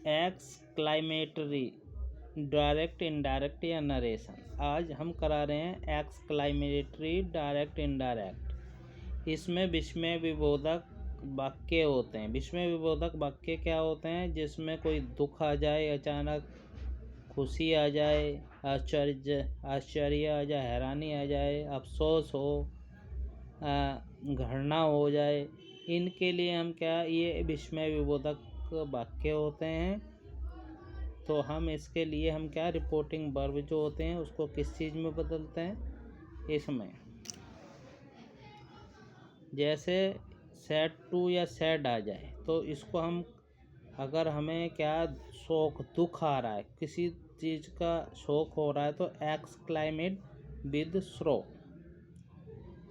Exclamatory, direct indirect या narration. आज हम करा रहे हैं एक्सक्लामेटरी, डायरेक्ट इंडायरेक्ट। इसमें विस्मय विबोधक वाक्य होते हैं। विस्मय विबोधक वाक्य क्या होते हैं? जिसमें कोई दुख आ जाए, अचानक खुशी आ जाए, आश्चर्य आ जाए, हैरानी आ जाए, अफसोस हो, घृणा हो जाए, इनके लिए हम क्या, ये विस्मय विबोधक वाक्य होते हैं। तो हम इसके लिए हम क्या, रिपोर्टिंग वर्ब जो होते हैं उसको किस चीज़ में बदलते हैं? इसमें जैसे सैड टू या सैड आ जाए तो इसको हम, अगर हमें क्या शोक, दुख आ रहा है, किसी चीज़ का शोक हो रहा है तो एक्सक्लाइमेट विद श्रो,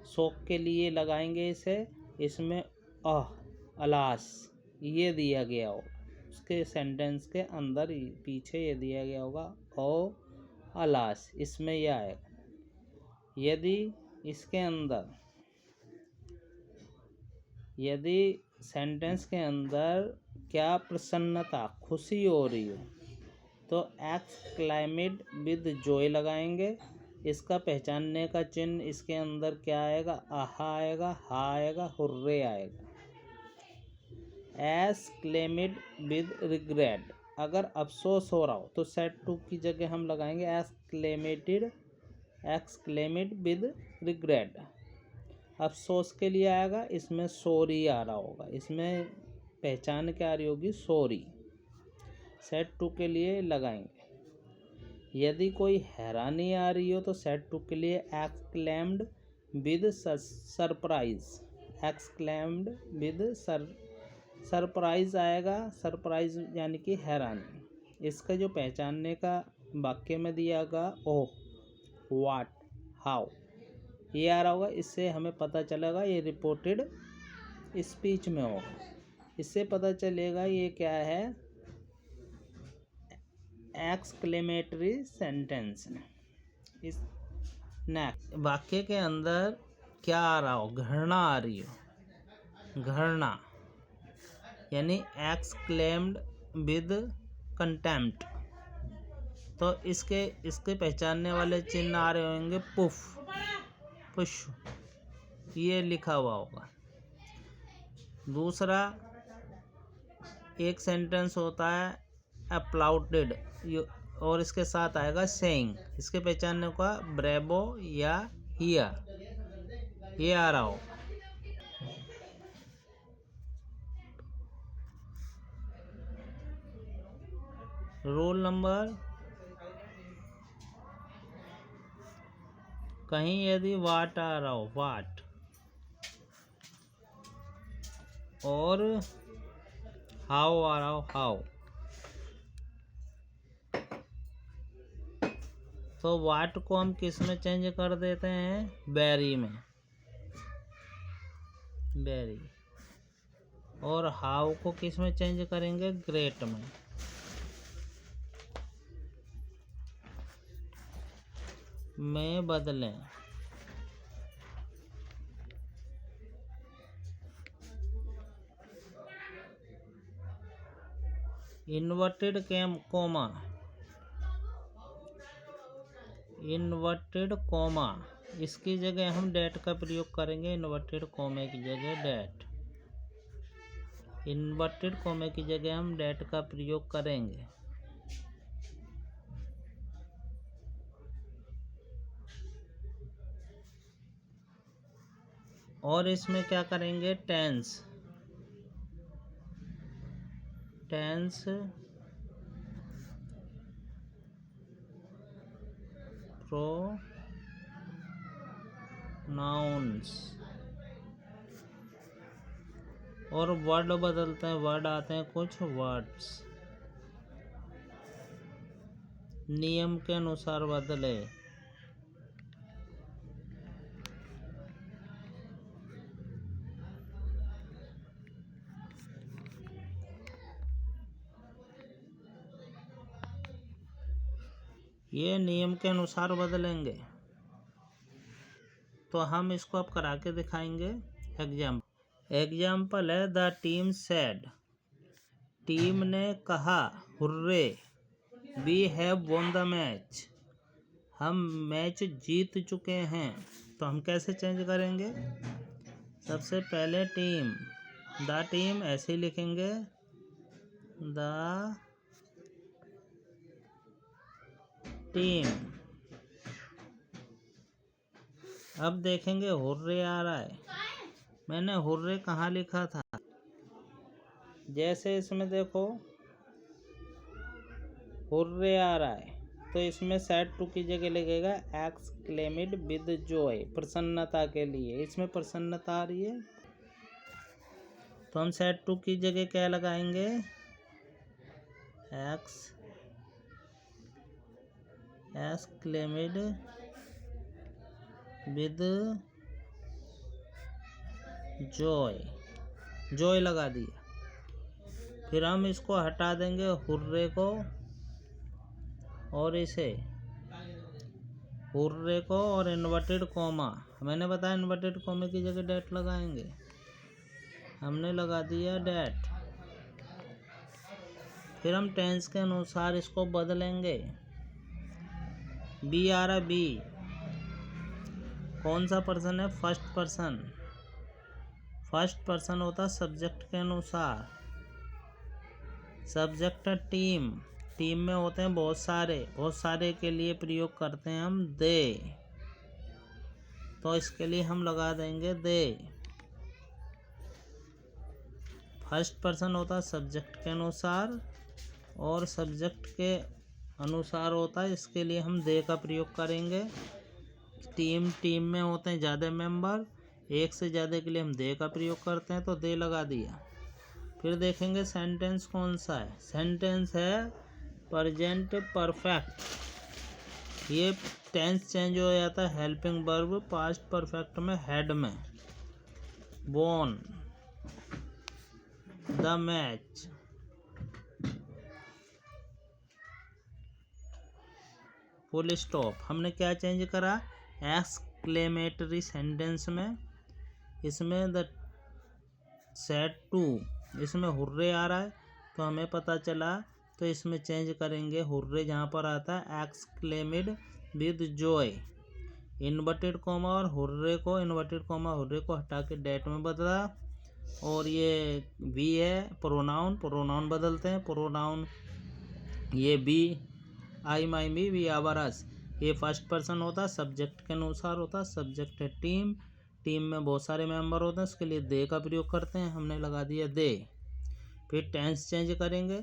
शोक के लिए लगाएंगे इसे। इसमें अलास ये दिया गया होगा, उसके सेंटेंस के अंदर पीछे ये दिया गया होगा अलास, इसमें यह आएगा। यदि इसके अंदर, यदि सेंटेंस के अंदर क्या प्रसन्नता, खुशी हो रही हो तो एक्सक्लाइमेट विद जॉय लगाएंगे। इसका पहचानने का चिन्ह इसके अंदर क्या आएगा? आहा आएगा, हा आएगा, हुर्रे आएगा। एक्सक्लेमेड विद रिग्रेट, अगर अफसोस हो रहा हो तो सैड टू की जगह हम लगाएंगे एक्सक्लेमेड विद रिग्रेट। अफसोस के लिए आएगा, इसमें सॉरी आ रहा होगा, इसमें पहचान क्या आ रही होगी? सॉरी। सैड टू के लिए लगाएंगे। यदि कोई हैरानी आ रही हो तो सैड टू के लिए exclaimed with surprise, exclaimed with surprise आएगा। सरप्राइज यानी कि हैरानी। इसका जो पहचानने का वाक्य में दिया गया व्हाट, हाउ, ये आ रहा होगा। इससे हमें पता चलेगा ये रिपोर्टेड स्पीच में होगा। इससे पता चलेगा ये क्या है, एक्सक्लेमेटरी सेंटेंस। इस नेक्स्ट वाक्य के अंदर क्या आ रहा हो? घृणा आ रही हो, घृणा यानी एक्सक्लेम्ड विद कंटेम्प्ट। तो इसके पहचानने वाले चिन्ह आ रहे होंगे पुफ, पुश, ये लिखा हुआ होगा। दूसरा एक सेंटेंस होता है अप्लाउडेड, और इसके साथ आएगा सेइंग। इसके पहचानने का ब्रेवो या हिया, ये आ रहा हो। रोल नंबर, कहीं यदि वाट आ रहा हो, वाट, और हाउ आ रहा हो, हाउ, तो वाट को हम किस में चेंज कर देते हैं? वेरी में, वेरी। और हाउ को किस में चेंज करेंगे? ग्रेट में बदलें। इन्वर्टेड कोमा, इन्वर्टेड कोमा, इसकी जगह हम डेट का प्रयोग करेंगे। इन्वर्टेड कोमे की जगह डेट, इन्वर्टेड कोमे की जगह हम डेट का प्रयोग करेंगे। और इसमें क्या करेंगे? टेंस, टेंस प्रोनाउंस, और वर्ड बदलते हैं। वर्ड आते हैं कुछ वर्ड्स, नियम के अनुसार बदले। ये नियम के अनुसार बदलेंगे। तो हम इसको अब करा के दिखाएंगे। एग्जाम्पल है, द टीम सेड, टीम ने कहा hurray we have won the match, हम मैच जीत चुके हैं। तो हम कैसे चेंज करेंगे? सबसे पहले टीम, द टीम ऐसे ही लिखेंगे, द टीम। अब देखेंगे हुर्रे आ रहा है, मैंने हुर्रे कहाँ लिखा था? जैसे इसमें देखो हुर्रे आ रहा है, तो इसमें सेड टू की जगह लगेगा एक्सक्लेमिड विद जॉय, प्रसन्नता के लिए। इसमें प्रसन्नता आ रही है, तो हम सेड टू की जगह क्या लगाएंगे? एक्सक्लेमिड विद जॉय, जॉय लगा दिया। फिर हम इसको हटा देंगे हुर्रे को, और इसे हुर्रे को और इन्वर्टेड कॉमा, मैंने बताया इन्वर्टेड कॉमा की जगह डैट लगाएंगे, हमने लगा दिया डैट। फिर हम टेंस के अनुसार इसको बदलेंगे। बी आ रहा, बी कौन सा पर्सन है? First person. फर्स्ट पर्सन होता सब्जेक्ट के अनुसार। सब्जेक्ट है टीम, टीम में होते हैं बहुत सारे, बहुत सारे के लिए प्रयोग करते हैं हम दे, तो इसके लिए हम लगा देंगे दे। फर्स्ट पर्सन होता सब्जेक्ट के अनुसार, और सब्जेक्ट के अनुसार होता है, इसके लिए हम दे का प्रयोग करेंगे। टीम में होते हैं ज़्यादा मेंबर, एक से ज़्यादा के लिए हम दे का प्रयोग करते हैं, तो दे लगा दिया। फिर देखेंगे सेंटेंस कौन सा है। सेंटेंस है प्रेजेंट परफेक्ट। ये टेंस चेंज हो जाता है हेल्पिंग वर्ब पास्ट परफेक्ट में हेड में। Von the match, full stop. हमने क्या चेंज करा? एक्सक्लेमेटरी सेंटेंस में, इसमें द सेड टू, इसमें हुर्रे आ रहा है, तो हमें पता चला, तो इसमें चेंज करेंगे हुर्रे जहाँ पर आता है एक्सक्लेमिड विद जॉय, इन्वर्टेड कॉमा और हुर्रे को, इन्वर्टेड कॉमा हुर्रे को हटा के डैट में बदला। और ये वी है प्रोनाउन, प्रोनाउन बदलते हैं। प्रोनाउन ये be, I my me, we our us, ये फर्स्ट पर्सन होता है, सब्जेक्ट के अनुसार होता है। सब्जेक्ट है टीम, टीम में बहुत सारे मेंबर होते हैं, उसके लिए दे का प्रयोग करते हैं, हमने लगा दिया दे। फिर टेंस चेंज करेंगे,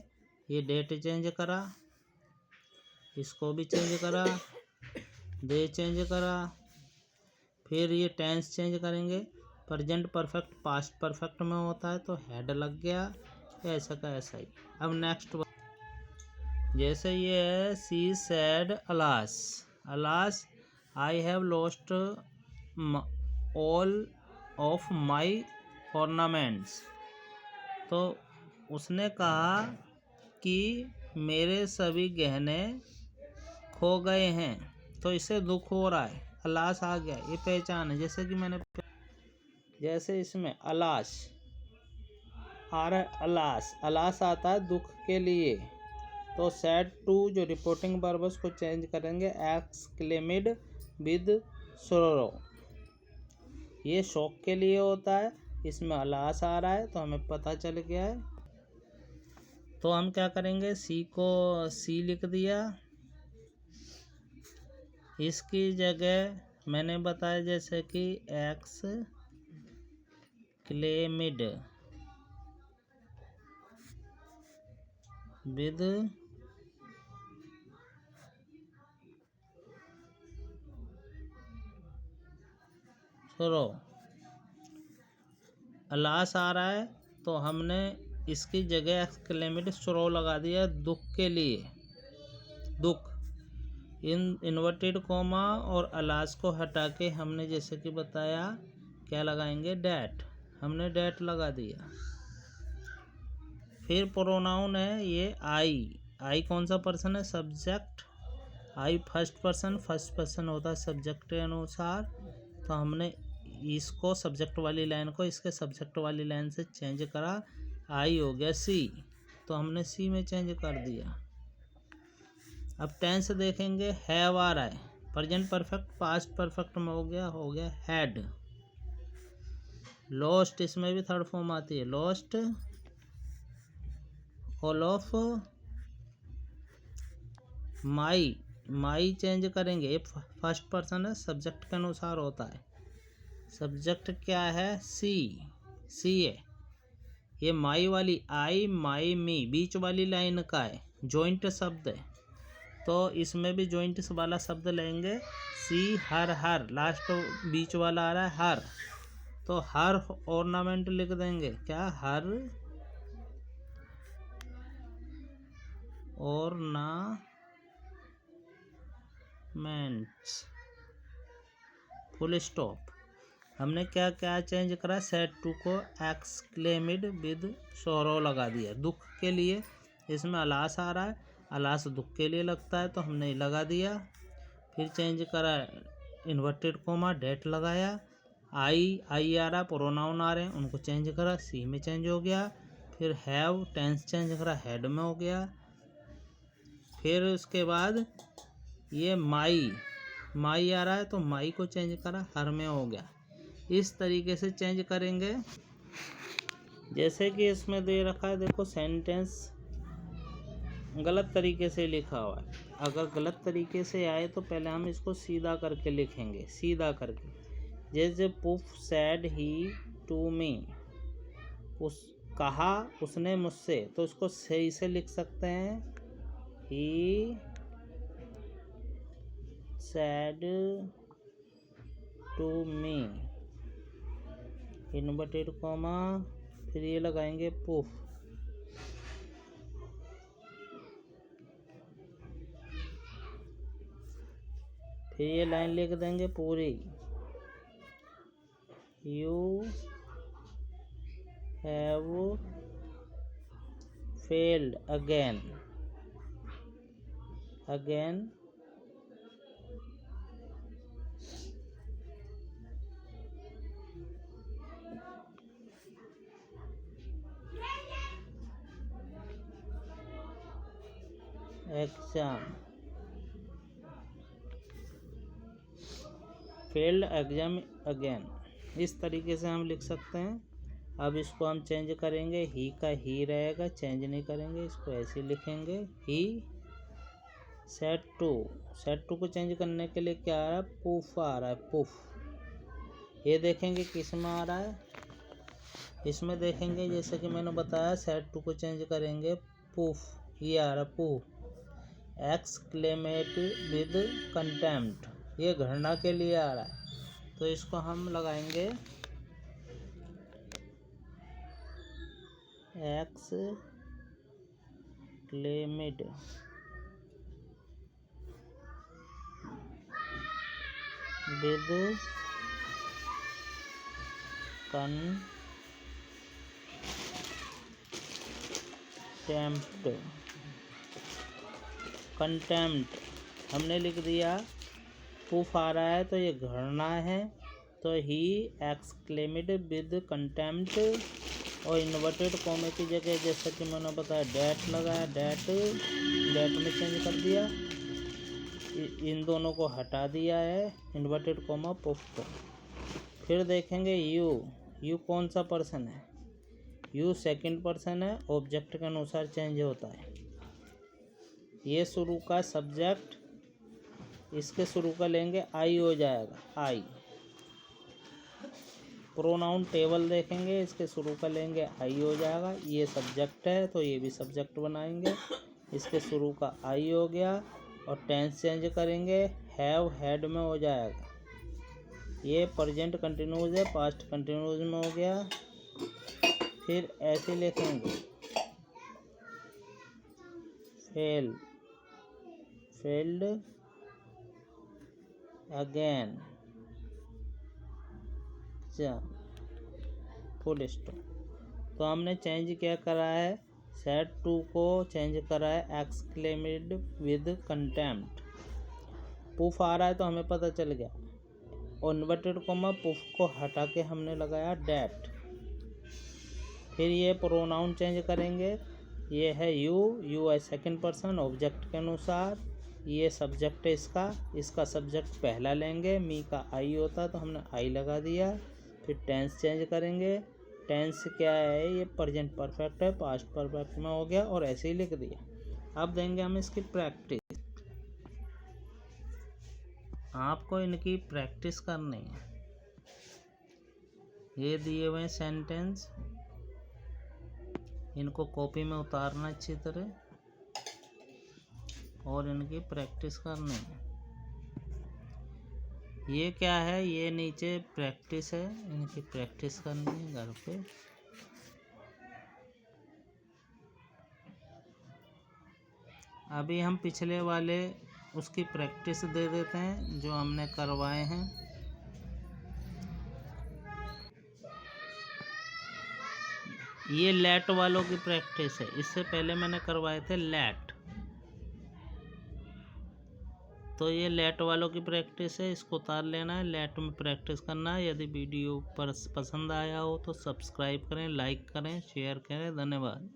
ये डेट चेंज करा, इसको भी चेंज करा, दे चेंज करा। फिर ये टेंस चेंज करेंगे, प्रेजेंट परफेक्ट पास्ट परफेक्ट में होता है, तो हेड लग गया, ऐसा का ऐसा ही। अब नेक्स्ट, जैसे ये है she said alas, alas I have lost all of my ornaments, तो उसने कहा कि मेरे सभी गहने खो गए हैं, तो इसे दुख हो रहा है। अलास आ गया, ये पहचान है। जैसे कि मैंने, जैसे इसमें अलास आ रहा है, अलास, अलास आता है दुख के लिए, तो सैड टू जो रिपोर्टिंग वर्ब को चेंज करेंगे एक्सक्लेमिड विद सोरो, ये शौक के लिए होता है, इसमें अलास आ रहा है, तो हमें पता चल गया है। तो हम क्या करेंगे, सी को सी लिख दिया, इसकी जगह मैंने बताया जैसे कि एक्सक्लेमिड विद सोरो, अलास आ रहा है, तो हमने इसकी जगह एक्सक्लेमिड सोरो लगा दिया, दुख के लिए, दुख। इन्वर्टेड कॉमा और अलास को हटा के हमने जैसे कि बताया क्या लगाएंगे, डैट, हमने डैट लगा दिया। फिर प्रोनाउन है ये आई, आई कौन सा पर्सन है? सब्जेक्ट। आई फर्स्ट पर्सन होता है सब्जेक्ट के अनुसार, तो हमने इसको सब्जेक्ट वाली लाइन को इसके सब्जेक्ट वाली लाइन से चेंज करा, आई हो गया सी। तो हमने सी में चेंज कर दिया। अब टेंस देखेंगे, हैव आ रहा है, प्रेजेंट परफेक्ट पास्ट परफेक्ट में हो गया हैड। लॉस्ट, इसमें भी थर्ड फॉर्म आती है, lost, all of, my change करेंगे, ये फर्स्ट पर्सन है, सब्जेक्ट के अनुसार होता है। सब्जेक्ट क्या है, सी है। ये माई वाली आई, माई, मी बीच वाली लाइन का है, जॉइंट शब्द है, तो इसमें भी जॉइंट वाला शब्द लेंगे। सी, हर, लास्ट बीच वाला आ रहा है हर, तो हर ऑर्नामेंट लिख देंगे, क्या, हर ऑर्नामेंट्स, फुल स्टॉप। हमने क्या क्या चेंज करा, सेट टू को एक्सक्लेमिड विद सोरो लगा दिया, दुख के लिए। इसमें अलास आ रहा है, अलास दुख के लिए लगता है, तो हमने लगा दिया। फिर चेंज करा, इन्वर्टेड कोमा, डेट लगाया। आई आ रहा, प्रोनाउन आ रहे हैं, उनको चेंज करा, सी में चेंज हो गया। फिर हैव, टेंस चेंज करा, हैड में हो गया। फिर उसके बाद ये माई आ रहा है, तो माई को चेंज करा, हर में हो गया। इस तरीके से चेंज करेंगे। जैसे कि इसमें दे रखा है, देखो सेंटेंस गलत तरीके से लिखा हुआ है। अगर गलत तरीके से आए तो पहले हम इसको सीधा करके लिखेंगे, सीधा करके। जैसे पुफ सैड ही टू मी, कहा उसने मुझसे, तो उसको सही से लिख सकते हैं, he said to me, inverted comma, फिर ये लगाएंगे पुफ, फिर ये लाइन लिख देंगे पूरी, you have failed again, exam, failed exam again. इस तरीके से हम लिख सकते हैं। अब इसको हम चेंज करेंगे, ही का ही रहेगा, चेंज नहीं करेंगे, इसको ऐसे लिखेंगे, ही सेट टू को चेंज करने के लिए क्या आ रहा है, पुफ आ रहा है, पुफ। ये देखेंगे किस में आ रहा है, इसमें देखेंगे, जैसे कि मैंने बताया, सेट टू को चेंज करेंगे, पुफ, ये आ रहा है पुफ। एक्सक्लेमेट विद कंटेम्प्ट, ये घृणा के लिए आ रहा है, तो इसको हम लगाएंगे एक्सक्लेमेड विद कंटेम्प्ट हमने लिख दिया। पुफ आ रहा है तो ये घृणा है, तो ही एक्सक्लेमेड विद कंटेम्प्ट, और इन्वर्टेड कॉमे की जगह जैसा कि मैंने बताया डैट लगाया, डैट में चेंज कर दिया, इन दोनों को हटा दिया है, इन्वर्टेड कॉमा पुफ को। फिर देखेंगे यू कौन सा पर्सन है, यू सेकंड पर्सन है, ऑब्जेक्ट के अनुसार चेंज होता है। ये शुरू का सब्जेक्ट, इसके शुरू का लेंगे, आई हो जाएगा, आई। प्रोनाउन टेबल देखेंगे, इसके शुरू का लेंगे, आई हो जाएगा। ये सब्जेक्ट है तो ये भी सब्जेक्ट बनाएंगे, इसके शुरू का आई हो गया। और टेंस चेंज करेंगे, हैव हैड में हो जाएगा। ये प्रेजेंट कंटिन्यूस है, पास्ट कंटिन्यूस में हो गया। फिर ऐसे लिखेंगे, फेल्ड अगेन, फुल स्टॉप। तो हमने चेंज क्या करा है, सेट टू को चेंज करा है एक्सक्लेमेड विद कंटेम्प्ट। पुफ आ रहा है तो हमें पता चल गया, और इन्वर्टेड कॉमा पुफ को हटा के हमने लगाया डैट। फिर ये प्रोनाउन चेंज करेंगे, ये है यू है सेकंड पर्सन ऑब्जेक्ट के अनुसार, ये सब्जेक्ट है इसका सब्जेक्ट पहला लेंगे, मी का आई होता तो हमने आई लगा दिया। फिर टेंस चेंज करेंगे, टेंस क्या है, ये प्रेजेंट परफेक्ट है, पास्ट परफेक्ट में हो गया और ऐसे ही लिख दिया। अब देंगे हम इसकी प्रैक्टिस, आपको इनकी प्रैक्टिस करनी है। ये दिए हुए सेंटेंस, इनको कॉपी में उतारना अच्छी तरह और इनकी प्रैक्टिस करनी है। ये क्या है, ये नीचे प्रैक्टिस है, इनकी प्रैक्टिस करनी है घर पे। अभी हम पिछले वाले उसकी प्रैक्टिस दे देते हैं जो हमने करवाए हैं। ये लेट वालों की प्रैक्टिस है, इससे पहले मैंने करवाए थे लेट, तो ये लेट वालों की प्रैक्टिस है, इसको उतार लेना है, लेट में प्रैक्टिस करना है। यदि वीडियो पर पसंद आया हो तो सब्सक्राइब करें, लाइक करें, शेयर करें। धन्यवाद।